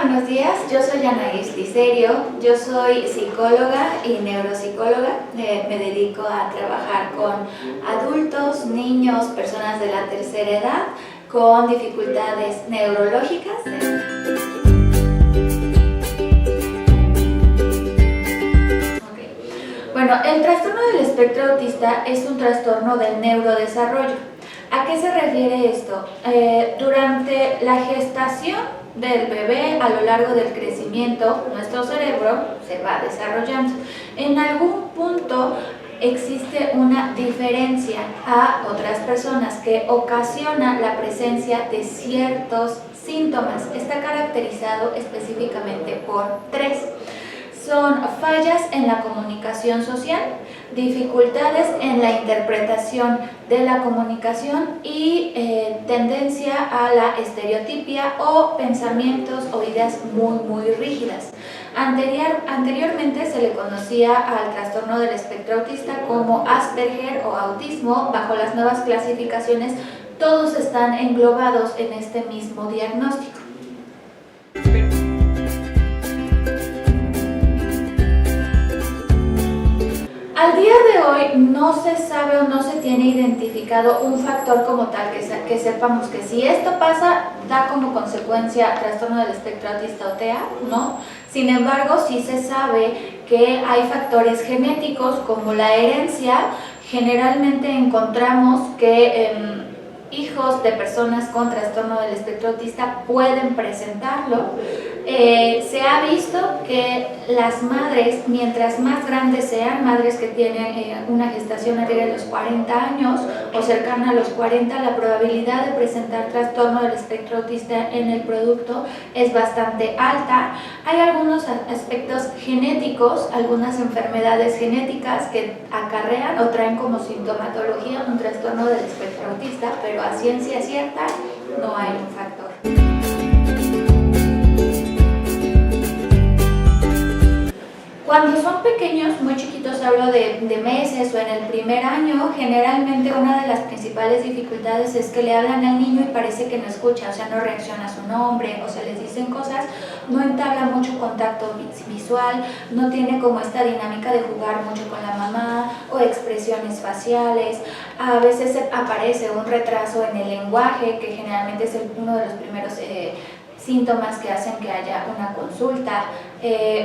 buenos días. Yo soy Anaís Liserio, yo soy psicóloga y neuropsicóloga. Me dedico a trabajar con adultos, niños, personas de la tercera edad con dificultades neurológicas. Bueno, el trastorno del espectro autista es un trastorno del neurodesarrollo. ¿A qué se refiere esto? Durante la gestación del bebé, a lo largo del crecimiento, nuestro cerebro se va desarrollando. En algún punto existe una diferencia a otras personas que ocasiona la presencia de ciertos síntomas. Está caracterizado específicamente por 3. Son fallas en la comunicación social, dificultades en la interpretación de la comunicación y tendencia a la estereotipia o pensamientos o ideas muy rígidas. Anteriormente se le conocía al trastorno del espectro autista como Asperger o autismo. Bajo las nuevas clasificaciones, todos están englobados en este mismo diagnóstico. Al día de hoy no se sabe o no se tiene identificado un factor como tal que sepamos que si esto pasa da como consecuencia trastorno del espectro autista o TEA, ¿no? Sin embargo, sí se sabe que hay factores genéticos como la herencia. Generalmente encontramos que hijos de personas con trastorno del espectro autista pueden presentarlo. Se ha visto que las madres, mientras más grandes sean, madres que tienen una gestación arriba de los 40 años o cercana a los 40, la probabilidad de presentar trastorno del espectro autista en el producto es bastante alta. Hay algunos aspectos genéticos, algunas enfermedades genéticas que acarrean o traen como sintomatología un trastorno del espectro autista, pero a ciencia cierta no hay un factor. Cuando son pequeños, muy chiquitos, hablo de meses o en el primer año, generalmente una de las principales dificultades es que le hablan al niño y parece que no escucha, o sea, no reacciona a su nombre o se les dicen cosas, no entabla mucho contacto visual, no tiene como esta dinámica de jugar mucho con la mamá o expresiones faciales. A veces aparece un retraso en el lenguaje, que generalmente es uno de los primeros síntomas que hacen que haya una consulta.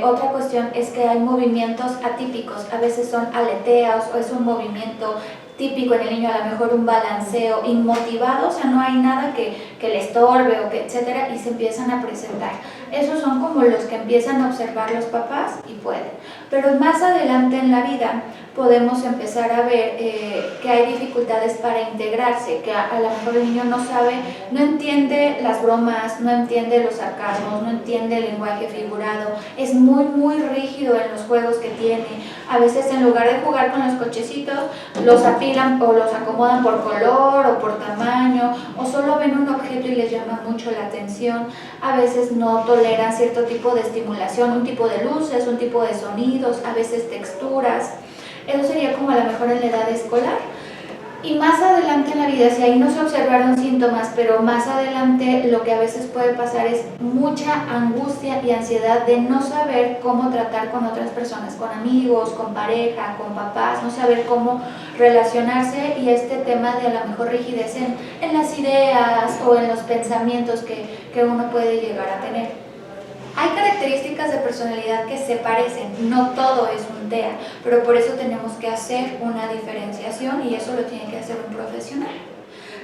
Otra cuestión es que hay movimientos atípicos, a veces son aleteos o es un movimiento típico en el niño, a lo mejor un balanceo inmotivado, o sea, no hay nada que le estorbe o que etcétera, y se empiezan a presentar. Esos son como los que empiezan a observar los papás y pueden. Pero más adelante en la vida podemos empezar a ver que hay dificultades para integrarse, que a lo mejor el niño no sabe, no entiende las bromas, no entiende los sarcasmos, no entiende el lenguaje figurado, es muy rígido en los juegos que tiene. A veces en lugar de jugar con los cochecitos, los apilan o los acomodan por color o por tamaño, o solo ven un objeto y les llama mucho la atención. A veces no toleran cierto tipo de estimulación, un tipo de luces, un tipo de sonidos, a veces texturas. Eso sería como a lo mejor en la edad escolar. Y más adelante en la vida, si ahí no se observaron síntomas, pero más adelante lo que a veces puede pasar es mucha angustia y ansiedad de no saber cómo tratar con otras personas, con amigos, con pareja, con papás, no saber cómo relacionarse, y este tema de a lo mejor rigidez en las ideas o en los pensamientos que uno puede llegar a tener. Hay características de personalidad que se parecen, no todo es un TEA, pero por eso tenemos que hacer una diferenciación y eso lo tiene que hacer un profesional.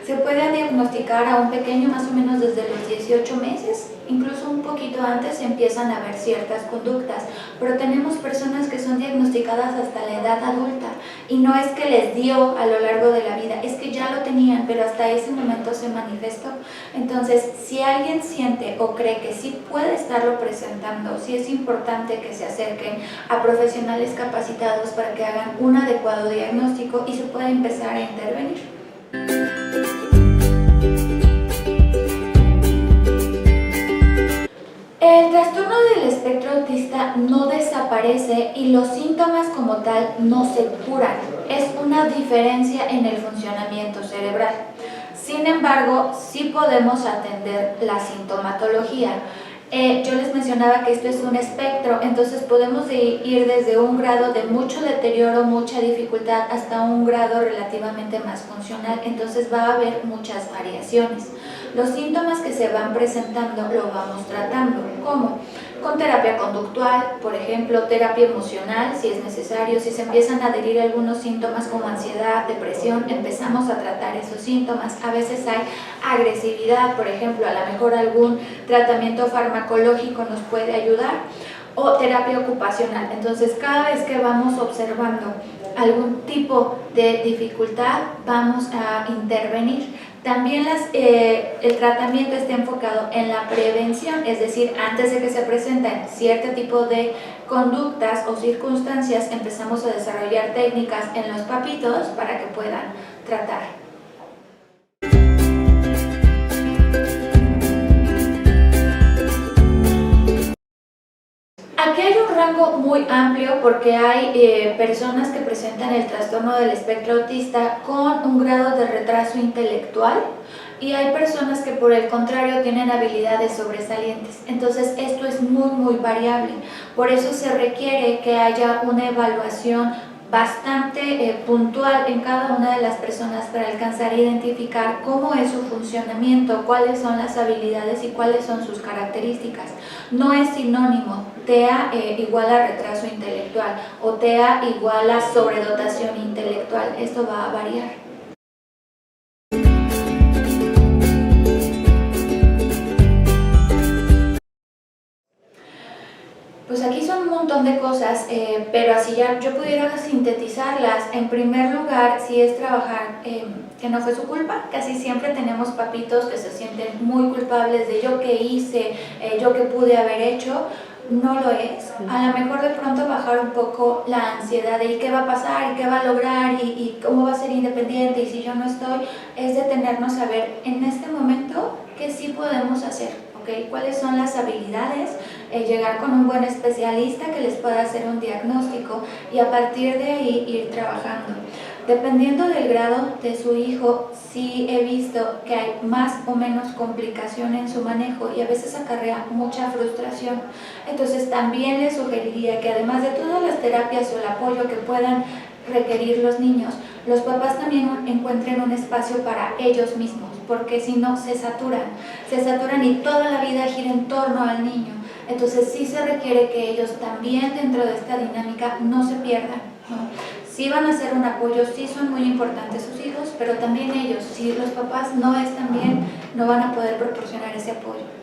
Se puede diagnosticar a un pequeño más o menos desde los 18 meses, incluso un poquito antes empiezan a ver ciertas conductas, pero tenemos personas que son diagnosticadas hasta la edad adulta y no es que les dio a lo largo de la vida, es que ya lo tenían, pero hasta ese momento se manifestó. Entonces, si alguien siente o cree que sí puede estarlo presentando, sí es importante que se acerquen a profesionales capacitados para que hagan un adecuado diagnóstico y se pueda empezar a intervenir. El trastorno del espectro autista no desaparece y los síntomas como tal no se curan. Es una diferencia en el funcionamiento cerebral. Sin embargo, sí podemos atender la sintomatología. Yo les mencionaba que esto es un espectro, entonces podemos ir desde un grado de mucho deterioro, mucha dificultad, hasta un grado relativamente más funcional, entonces va a haber muchas variaciones. Los síntomas que se van presentando lo vamos tratando, ¿cómo? Con terapia conductual, por ejemplo, terapia emocional, si es necesario. Si se empiezan a adherir algunos síntomas como ansiedad, depresión, empezamos a tratar esos síntomas. A veces hay agresividad, por ejemplo, a lo mejor algún tratamiento farmacológico nos puede ayudar, o terapia ocupacional. Entonces, cada vez que vamos observando algún tipo de dificultad, vamos a intervenir. También el tratamiento está enfocado en la prevención, es decir, antes de que se presenten cierto tipo de conductas o circunstancias, empezamos a desarrollar técnicas en los papitos para que puedan tratar. Aquí hay un rango muy amplio porque hay personas que presentan el trastorno del espectro autista con un grado de retraso intelectual y hay personas que por el contrario tienen habilidades sobresalientes. Entonces esto es muy variable, por eso se requiere que haya una evaluación bastante puntual en cada una de las personas para alcanzar a identificar cómo es su funcionamiento, cuáles son las habilidades y cuáles son sus características. No es sinónimo TEA igual a retraso intelectual o TEA igual a sobredotación intelectual, esto va a variar. Pues aquí son un montón de cosas, pero así ya yo pudiera sintetizarlas. En primer lugar, si es trabajar que no fue su culpa. Casi siempre tenemos papitos que se sienten muy culpables de yo qué hice, yo qué pude haber hecho. No lo es. A lo mejor de pronto bajar un poco la ansiedad de ¿y qué va a pasar? ¿Y qué va a lograr? ¿Y cómo va a ser independiente? ¿Y si yo no estoy? Es detenernos a ver en este momento qué sí podemos hacer. ¿Okay? ¿Cuáles son las habilidades? Llegar con un buen especialista que les pueda hacer un diagnóstico y a partir de ahí ir trabajando. Dependiendo del grado de su hijo, sí he visto que hay más o menos complicación en su manejo y a veces acarrea mucha frustración. Entonces también les sugeriría que además de todas las terapias o el apoyo que puedan requerir los niños, los papás también encuentren un espacio para ellos mismos, porque si no se saturan y toda la vida gira en torno al niño. Entonces sí se requiere que ellos también dentro de esta dinámica no se pierdan, ¿no? Sí van a ser un apoyo, sí son muy importantes sus hijos, pero también ellos, si los papás no están bien, no van a poder proporcionar ese apoyo.